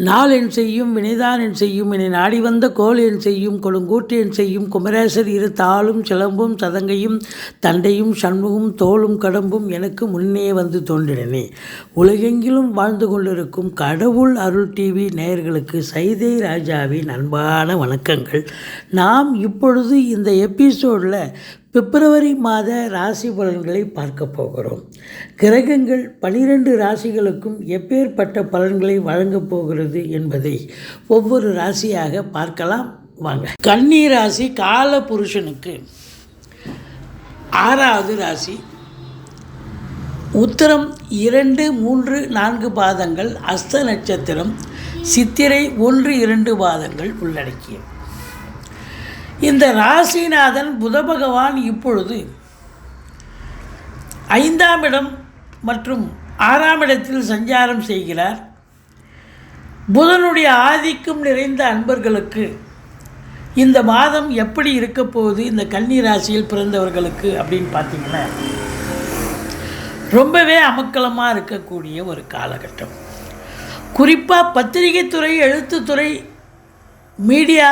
நாள் என் செய்யும் வினைதான் என் செய்யும் என்னை நாடி வந்த கோல் என் செய்யும் கொடுங்கூட்டு என் செய்யும் குமரேசர் இரு தாளும் சிலம்பும் சதங்கையும் தண்டையும் சண்முகம் தோளும் கடம்பும் எனக்கு முன்னே வந்து தோன்றினே. உலகெங்கிலும் வாழ்ந்து கொண்டிருக்கும் கடவுள் அருள் டிவி நேயர்களுக்கு சைதை ராஜாவின் அன்பான வணக்கங்கள். நாம் இப்பொழுது இந்த எபிசோடில் பிப்ரவரி மாத ராசி பலன்களை பார்க்க போகிறோம். கிரகங்கள் 12 ராசிகளுக்கும் எப்பேற்பட்ட பலன்களை வழங்கப் போகிறது என்பதை ஒவ்வொரு ராசியாக பார்க்கலாம் வாங்க. கன்னி ராசி கால புருஷனுக்கு 6வது ராசி. உத்திரம் 2, 3, 4 பாதங்கள், அஸ்த நட்சத்திரம், சித்திரை 1, 2 பாதங்கள் உள்ளடக்கியது. இந்த ராசிநாதன் புத பகவான் இப்பொழுது 5ஆம் இடம் மற்றும் 6ஆம் இடத்தில் சஞ்சாரம் செய்கிறார். புதனுடைய ஆதிக்கம் நிறைந்த அன்பர்களுக்கு இந்த மாதம் எப்படி இருக்க போகுது இந்த கன்னி ராசியில் பிறந்தவர்களுக்கு அப்படின்னு பார்த்தீங்கன்னா ரொம்பவே அமக்கலமாக இருக்கக்கூடிய ஒரு காலகட்டம். குறிப்பாக பத்திரிகை துறை, எழுத்துத்துறை, மீடியா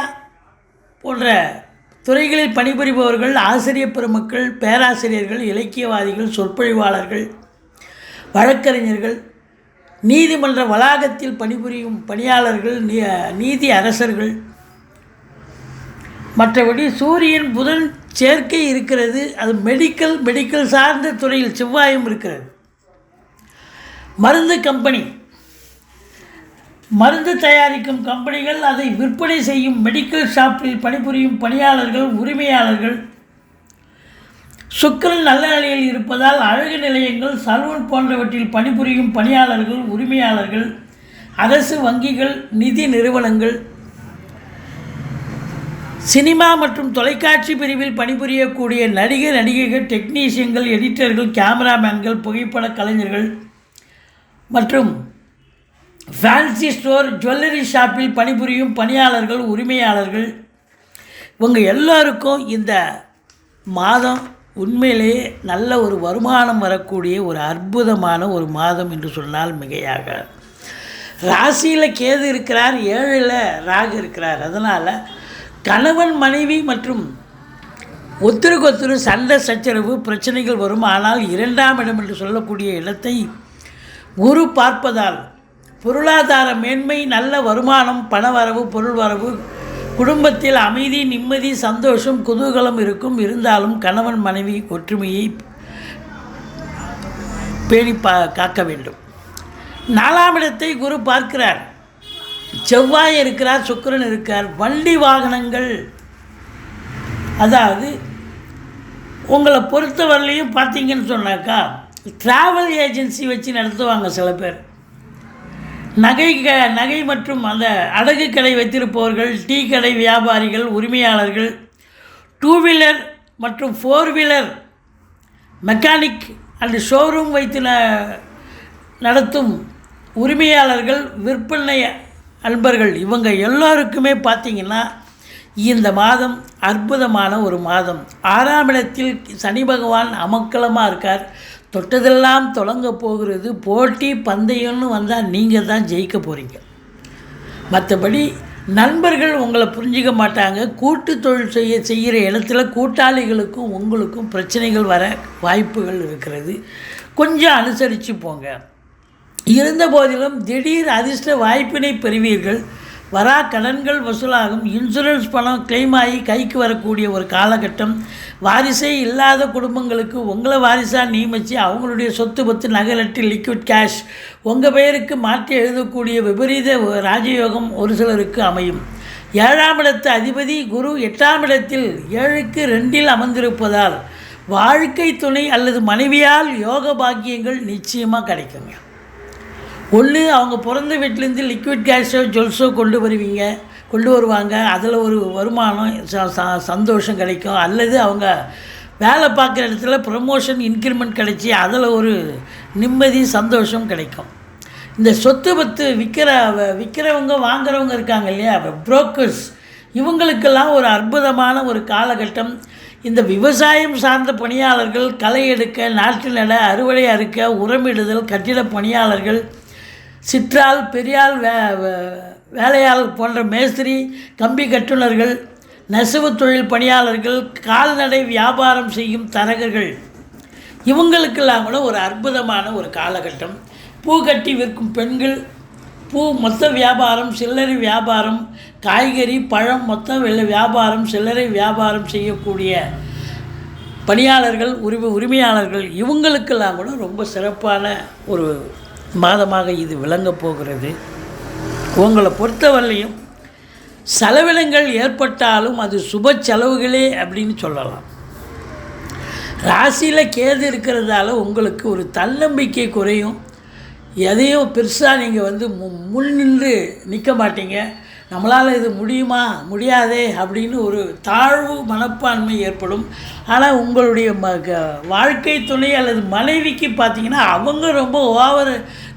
போன்ற துறைகளில் பணிபுரிபவர்கள், ஆசிரியர் பெருமக்கள், பேராசிரியர்கள், இலக்கியவாதிகள், சொற்பொழிவாளர்கள், வழக்கறிஞர்கள், நீதிமன்ற வளாகத்தில் பணிபுரியும் பணியாளர்கள், நீதி அரசர்கள், மற்றபடி சூரியன் புதன் சேர்க்கை இருக்கிறது. அது மெடிக்கல் சார்ந்த துறையில் செவ்வாயும் இருக்கிறது. மருந்து கம்பெனி, மருந்து தயாரிக்கும் கம்பெனிகள், அதை விற்பனை செய்யும் மெடிக்கல் ஷாப்பில் பணிபுரியும் பணியாளர்கள், உரிமையாளர்கள், சுக்கிரன் நல்ல நிலையில் இருப்பதால் அழகு நிலையங்கள், சலூன் போன்றவற்றில் பணிபுரியும் பணியாளர்கள், உரிமையாளர்கள், அரசு வங்கிகள், நிதி நிறுவனங்கள், சினிமா மற்றும் தொலைக்காட்சி பிரிவில் பணிபுரியக்கூடிய நடிகர், நடிகைகள், டெக்னீஷியன்கள், எடிட்டர்கள், கேமராமேன்கள், புகைப்பட கலைஞர்கள் மற்றும் ஃபேன்சி ஸ்டோர், ஜுவல்லரி ஷாப்பில் பணிபுரியும் பணியாளர்கள், உரிமையாளர்கள், இவங்க எல்லாருக்கும் இந்த மாதம் உண்மையிலேயே நல்ல ஒரு வருமானம் வரக்கூடிய ஒரு அற்புதமான ஒரு மாதம் என்று சொன்னால் மிகையாக. ராசியில் கேது இருக்கிறார், 7ல் ராகு இருக்கிறார். அதனால் கணவன் மனைவி மற்றும் ஒருத்தருக்கொருத்தர் சண்டை சச்சரவு பிரச்சனைகள் வரும். ஆனால் 2ஆம் இடம் என்று சொல்லக்கூடிய இடத்தை குரு பார்ப்பதால் பொருளாதார மேன்மை, நல்ல வருமானம், பணவரவு, பொருள் வரவு, குடும்பத்தில் அமைதி, நிம்மதி, சந்தோஷம், குதூகலம் இருக்கும். இருந்தாலும் கணவன் மனைவி ஒற்றுமையை பேணி காக்க வேண்டும். 4ஆம் இடத்தை குரு பார்க்கிறார், செவ்வாய் இருக்கிறார், சுக்கிரன் இருக்கிறார். வண்டி வாகனங்கள், அதாவது உங்களை பொறுத்தவரையிலையும் பார்த்தீங்கன்னு சொன்னாக்கா ட்ராவல் ஏஜென்சி வச்சு நடத்துவாங்க சில பேர். நகை மற்றும் அந்த அடகு கடை வைத்திருப்பவர்கள், டீ கடை வியாபாரிகள், உரிமையாளர்கள், 2 வீலர் மற்றும் 4 வீலர் மெக்கானிக் அண்டு ஷோரூம் வைத்து நடத்தும் உரிமையாளர்கள், விற்பனை அன்பர்கள், இவங்க எல்லோருக்குமே பார்த்திங்கன்னா இந்த மாதம் அற்புதமான ஒரு மாதம். 6ஆம் இடத்தில் சனி பகவான் அமக்கலமாக இருக்கார். தொட்டதெல்லாம் தொடங்க போகிறது. போட்டி பந்தயம்னு வந்தால் நீங்கள் தான் ஜெயிக்க போகிறீங்க. மற்றபடி நண்பர்கள் உங்களை புரிஞ்சிக்க மாட்டாங்க. கூட்டு தொழில் செய்கிற இடத்துல கூட்டாளிகளுக்கும் உங்களுக்கும் பிரச்சனைகள் வர வாய்ப்புகள் இருக்கிறது. கொஞ்சம் அனுசரித்து போங்க. இருந்த போதிலும் திடீர் அதிர்ஷ்ட வாய்ப்பினை பெறுவீர்கள். வரா கடன்கள் வசூலாகும். இன்சூரன்ஸ் பணம் கிளைம் ஆகி கைக்கு வரக்கூடிய ஒரு காலகட்டம். வாரிசே இல்லாத குடும்பங்களுக்கு உங்களை வாரிசாக நியமித்து அவங்களுடைய சொத்து பத்து நகலட்டு லிக்விட் கேஷ் உங்கள் பெயருக்கு மாற்றி எழுதக்கூடிய விபரீத ராஜயோகம் ஒரு சிலருக்கு அமையும். 7ஆம் இடத்து அதிபதி குரு 8ஆம் இடத்தில் 7க்கு 2ல் அமர்ந்திருப்பதால் வாழ்க்கை துணை அல்லது மனைவியால் யோக பாக்கியங்கள் நிச்சயமாக கிடைக்குங்க. ஒன்று, அவங்க பிறந்த வீட்டிலேருந்து லிக்விட் கேஷோ ஜுவல்ஸோ கொண்டு வருவாங்க. அதில் ஒரு வருமானம், சந்தோஷம் கிடைக்கும். அல்லது அவங்க வேலை பார்க்குற இடத்துல ப்ரமோஷன், இன்க்ரிமெண்ட் கிடைச்சி அதில் ஒரு நிம்மதி, சந்தோஷம் கிடைக்கும். இந்த சொத்து பத்து விற்கிறவங்க வாங்குறவங்க இருக்காங்க இல்லையா, புரோக்கர்ஸ், இவங்களுக்கெல்லாம் ஒரு அற்புதமான ஒரு காலகட்டம். இந்த விவசாயம் சார்ந்த பணியாளர்கள், களை எடுக்க, நாற்று நட, அறுவடை அறுக்க, உரமிடுதல், கட்டிட பணியாளர்கள், சிற்றாள் பெரியாள் வேலையாள் போன்ற மேஸ்திரி, கம்பி கட்டுனர்கள், நெசவு தொழில் பணியாளர்கள், கால்நடை வியாபாரம் செய்யும் தரகர்கள், இவங்களுக்கெல்லாம் கூட ஒரு அற்புதமான ஒரு காலகட்டம். பூ கட்டி விற்கும் பெண்கள், பூ மொத்த வியாபாரம், சில்லறை வியாபாரம், காய்கறி பழம் மொத்த வியாபாரம், சில்லறை வியாபாரம் செய்யக்கூடிய பணியாளர்கள், உரிமையாளர்கள், இவங்களுக்கெல்லாம் கூட ரொம்ப சிறப்பான ஒரு மாதமாக இது விளங்கப் போகிறது. உங்களை பொறுத்தவரையிலையும் செலவினங்கள் ஏற்பட்டாலும் அது சுப செலவுகளே அப்படின்னு சொல்லலாம். ராசியில் கேது இருக்கிறதால உங்களுக்கு ஒரு தன்னம்பிக்கை குறையும். எதையும் பெருசாக நீங்கள் முன் நின்று நிற்க மாட்டீங்க. நம்மளால் இது முடியுமா முடியாதே அப்படின்னு ஒரு தாழ்வு மனப்பான்மை ஏற்படும். ஆனால் உங்களுடைய வாழ்க்கை துணை அல்லது மனைவிக்கு பார்த்திங்கன்னா அவங்க ரொம்ப ஓவர்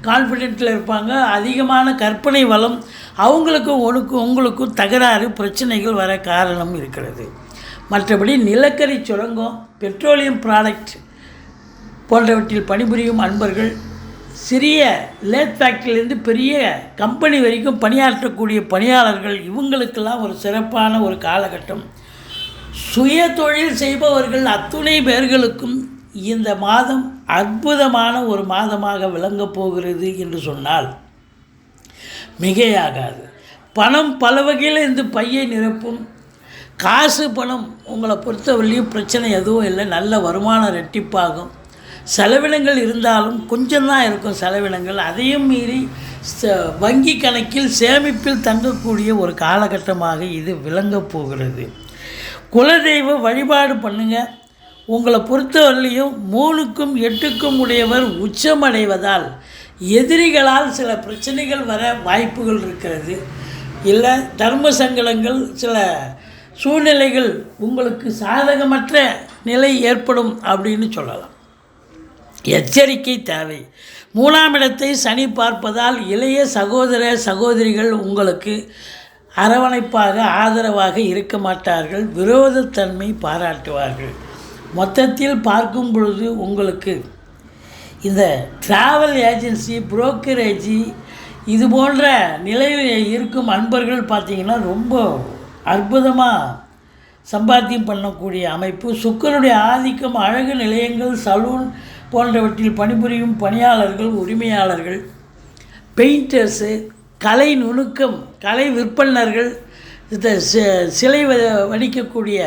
கான்ஃபிடென்ட்டில் இருப்பாங்க. அதிகமான கற்பனை வளம். அவங்களுக்கும் உங்களுக்கும் தகராறு பிரச்சனைகள் வர காரணம் இருக்கிறது. மற்றபடி நிலக்கரி சுரங்கம், பெட்ரோலியம் ப்ராடக்ட் போன்றவற்றில் பணிபுரியும் அன்பர்கள், சிறிய லேத் ஃபேக்ட்ரியிலேருந்து பெரிய கம்பெனி வரைக்கும் பணியாற்றக்கூடிய பணியாளர்கள், இவங்களுக்கெல்லாம் ஒரு சிறப்பான ஒரு காலகட்டம். சுய தொழில் செய்பவர்கள் அத்துணை பேர்களுக்கும் இந்த மாதம் அற்புதமான ஒரு மாதமாக விளங்கப் போகிறது என்று சொன்னால் மிகையாகாது. பணம் பல வகையில் இந்த பையை நிரப்பும். காசு பணம் உங்களை பொறுத்தவரையிலையும் பிரச்சனை எதுவும் இல்லை. நல்ல வருமானம் ரெட்டிப்பாகும். செலவினங்கள் இருந்தாலும் கொஞ்சம்தான் இருக்கும் செலவினங்கள். அதையும் மீறி வங்கி கணக்கில் சேமிப்பில் தங்கக்கூடிய ஒரு காலகட்டமாக இது விளங்கப் போகிறது. குலதெய்வ வழிபாடு பண்ணுங்கள். உங்களை பொறுத்தவரையிலையும் 3க்கும் 8க்கும் உடையவர் உச்சமடைவதால் எதிரிகளால் சில பிரச்சனைகள் வர வாய்ப்புகள் இருக்கிறது. இல்லை தர்ம சங்கடங்கள், சில சூழ்நிலைகள் உங்களுக்கு சாதகமற்ற நிலை ஏற்படும் அப்படின்னு சொல்லலாம். எச்சரிக்கை தேவை. 3ஆம் இடத்தை சனி பார்ப்பதால் இளைய சகோதர சகோதரிகள் உங்களுக்கு அரவணைப்பாக ஆதரவாக இருக்க மாட்டார்கள். விரோதத்தன்மை பாராட்டுவார்கள். மொத்தத்தில் பார்க்கும் பொழுது உங்களுக்கு இந்த ட்ராவல் ஏஜென்சி, புரோக்கரேஜி இது போன்ற நிலையில் இருக்கும் அன்பர்கள் பார்த்திங்கன்னா ரொம்ப அற்புதமாக சம்பாத்தியம் பண்ணக்கூடிய அமைப்பு. சுக்கிரனுடைய ஆதிக்கம், அழகு நிலையங்கள், சலூன் போன்றவற்றில் பணிபுரியும் பணியாளர்கள், உரிமையாளர்கள், பெயிண்டர்ஸு, கலை நுணுக்கம், கலை விற்பனர்கள், சிலை வடிக்கக்கூடிய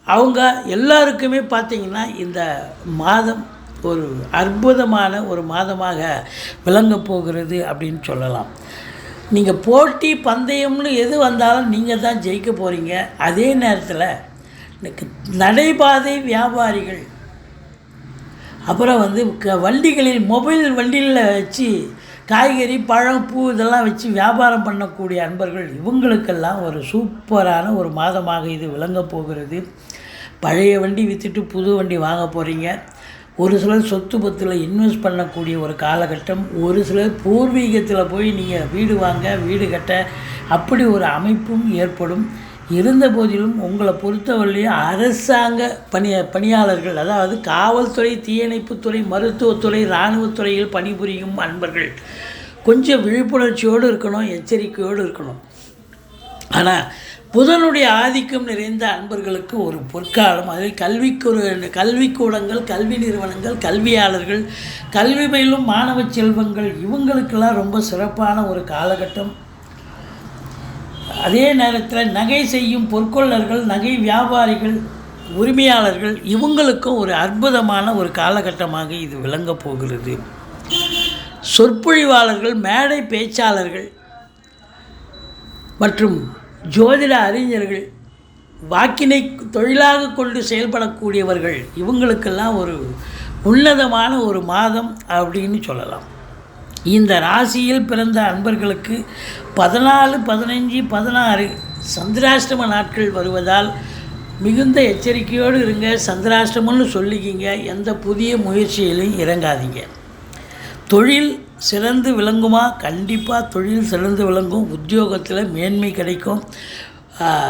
அவங்க எல்லாருக்குமே பார்த்திங்கன்னா இந்த மாதம் ஒரு அற்புதமான ஒரு மாதமாக விளங்கப் போகிறது அப்படின்னு சொல்லலாம். நீங்கள் போட்டி பந்தயம்னு எது வந்தாலும் நீங்கள் தான் ஜெயிக்க போகிறீங்க. அதே நேரத்தில் நடைபாதை வியாபாரிகள், அப்புறம் வண்டிகளில் மொபைல் வண்டியில் வச்சு காய்கறி பழம் பூ இதெல்லாம் வச்சு வியாபாரம் பண்ணக்கூடிய அன்பர்கள், இவங்களுக்கெல்லாம் ஒரு சூப்பரான ஒரு மாதமாக இது விளங்கப் போகிறது. பழைய வண்டி விற்றுட்டு புது வண்டி வாங்க போகிறீங்க. ஒரு சிலர் சொத்து பத்தில் இன்வெஸ்ட் பண்ணக்கூடிய ஒரு காலகட்டம். ஒரு சிலர் பூர்வீகத்தில் போய் நீங்கள் வீடு வாங்க, வீடு கட்ட, அப்படி ஒரு அமைப்பும் ஏற்படும். இருந்த போதிலும் உங்களை பொறுத்தவரையிலையும் அரசாங்க பணியாளர்கள், அதாவது காவல்துறை, தீயணைப்புத்துறை, மருத்துவத்துறை, இராணுவத்துறையில் பணிபுரியும் அன்பர்கள் கொஞ்சம் விழிப்புணர்ச்சியோடு இருக்கணும், எச்சரிக்கையோடு இருக்கணும். ஆனால் புதனுடைய ஆதிக்கம் நிறைந்த அன்பர்களுக்கு ஒரு பொற்காலம். அதில் கல்விக்கூடங்கள், கல்வி நிறுவனங்கள், கல்வியாளர்கள், கல்வி பயிலும் மாணவ செல்வங்கள், இவங்களுக்கெல்லாம் ரொம்ப சிறப்பான ஒரு காலகட்டம். அதே நேரத்தில் நகை செய்யும் பொற்கொள்ளர்கள், நகை வியாபாரிகள், உரிமையாளர்கள், இவங்களுக்கும் ஒரு அற்புதமான ஒரு காலகட்டமாக இது விளங்கப் போகிறது. சொற்பொழிவாளர்கள், மேடை பேச்சாளர்கள் மற்றும் ஜோதிட அறிஞர்கள், வாக்கினை தொழிலாக கொண்டு செயல்படக்கூடியவர்கள், இவங்களுக்கெல்லாம் ஒரு உன்னதமான ஒரு மாதம் அப்படின்னு சொல்லலாம். இந்த ராசியில் பிறந்த அன்பர்களுக்கு 14, 15, 16 சந்திராஷ்டம நாட்கள் வருவதால் மிகுந்த எச்சரிக்கையோடு இருங்க. சந்திராஷ்டமம்னு சொல்லிக்கிங்க. எந்த புதிய முயற்சியிலையும் இறங்காதீங்க. தொழில் சிறந்து விளங்குமா? கண்டிப்பாக தொழில் சிறந்து விளங்கும். உத்தியோகத்தில் மேன்மை கிடைக்கும்.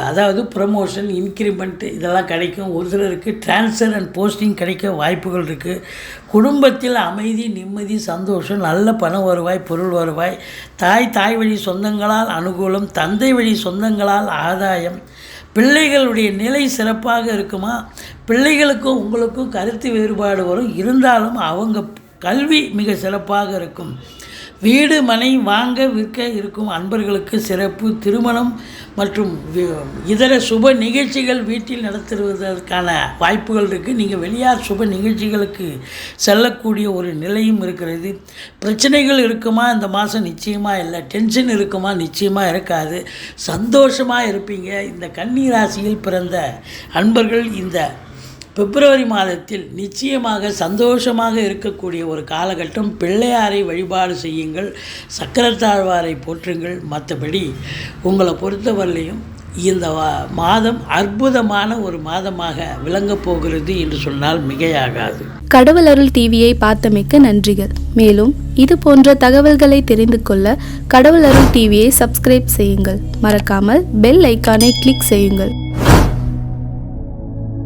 அதாவது ப்ரமோஷன், இன்க்ரிமெண்ட் இதெல்லாம் கிடைக்கும். ஒரு சிலருக்கு ட்ரான்ஸ்ஃபர் அண்ட் போஸ்டிங் கிடைக்க வாய்ப்புகள் இருக்குது. குடும்பத்தில் அமைதி, நிம்மதி, சந்தோஷம், நல்ல பண வருவாய், பொருள் வருவாய், தாய் வழி சொந்தங்களால் அனுகூலம், தந்தை வழி சொந்தங்களால் ஆதாயம். பிள்ளைகளுடைய நிலை சிறப்பாக இருக்குமா? பிள்ளைகளுக்கும் உங்களுக்கும் கருத்து வேறுபாடு வரும், இருந்தாலும் அவங்க கல்வி மிக சிறப்பாக இருக்கும். வீடு மனை வாங்க விற்க இருக்கும் அன்பர்களுக்கு சிறப்பு. திருமணம் மற்றும் இதர சுப நிகழ்ச்சிகள் வீட்டில் நடத்துவதற்கான வாய்ப்புகள் இருக்குது. நீங்கள் வெளியார் சுப நிகழ்ச்சிகளுக்கு செல்லக்கூடிய ஒரு நிலையும் இருக்கிறது. பிரச்சனைகள் இருக்குமா? இந்த மாதம் நிச்சயமாக இல்லை. டென்ஷன் இருக்குமா? நிச்சயமாக இருக்காது. சந்தோஷமாக இருப்பீங்க. இந்த கன்னி ராசியில் பிறந்த அன்பர்கள் இந்த பிப்ரவரி மாதத்தில் நிச்சயமாக சந்தோஷமாக இருக்கக்கூடிய ஒரு காலகட்டம். பிள்ளையாரை வழிபாடு செய்யுங்கள், சக்கரத்தாழ்வாரை போற்றுங்கள். மற்றபடி உங்களை பொறுத்தவரையிலையும் இந்த மாதம் அற்புதமான ஒரு மாதமாக விளங்கப் போகிறது என்று சொன்னால் மிகையாகாது. கடவுள் அருள் டிவியை பார்த்தமைக்கு நன்றிகள். மேலும் இது போன்ற தகவல்களை தெரிந்து கொள்ள கடவுள் அருள் டிவியை சப்ஸ்கிரைப் செய்யுங்கள். மறக்காமல் பெல் ஐக்கானை கிளிக் செய்யுங்கள்.